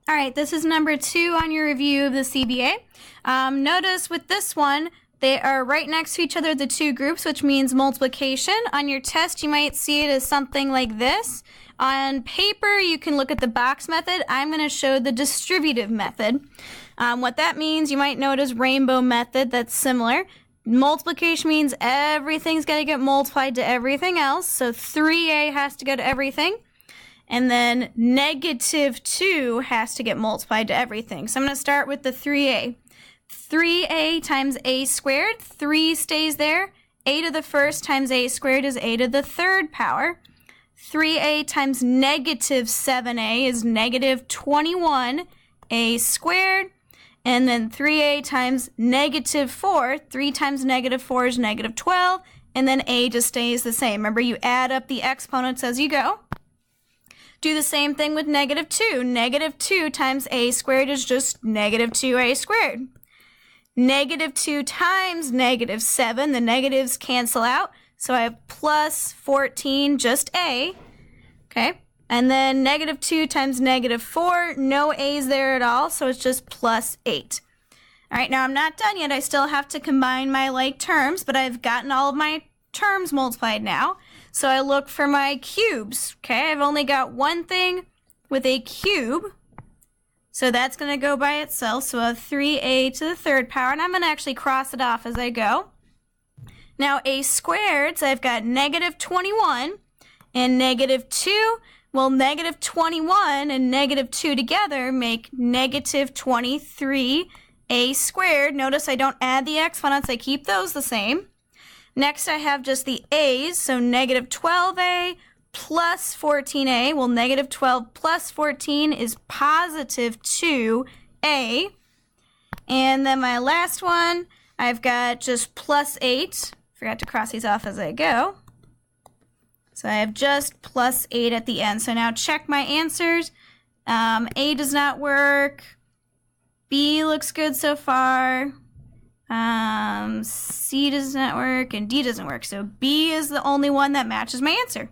All right, this is number 2 on your review of the CBA. Notice with this one, they are right next to each other, the two groups, which means multiplication. On your test, you might see it as something like this. On paper, you can look at the box method. I'm going to show the distributive method. What that means, you might know it as rainbow method. That's similar. Multiplication means everything's got to get multiplied to everything else. So 3a has to go to everything. And then negative 2 has to get multiplied to everything. So I'm going to start with the 3a. 3a times a squared, 3 stays there. A to the first times a squared is a to the third power. 3a times negative 7a is negative 21a squared. And then 3a times negative 4, 3 times negative 4 is negative 12. And then a just stays the same. Remember, you add up the exponents as you go. Do the same thing with negative 2. Negative 2 times a squared is just negative 2a squared. Negative 2 times negative 7, the negatives cancel out. So I have plus 14, just a. Okay. And then negative 2 times negative 4, no a's there at all, so it's just plus 8. All right, now I'm not done yet. I still have to combine my like terms, but I've gotten all of my terms multiplied now. So I look for my cubes, okay? I've only got one thing with a cube, so that's going to go by itself. So a 3a to the third power, and I'm going to actually cross it off as I go. Now a squared, so I've got negative 21 and negative 2. Well, negative 21 and negative 2 together make negative 23a squared. Notice I don't add the exponents, I keep those the same. Next, I have just the a's, so negative 12a plus 14a. Well, negative 12 plus 14 is positive 2a. And then my last one, I've got just plus 8. Forgot to cross these off as I go. So I have just plus 8 at the end. So now check my answers. A does not work. B looks good so far. C does not work, and D doesn't work. So B is the only one that matches my answer.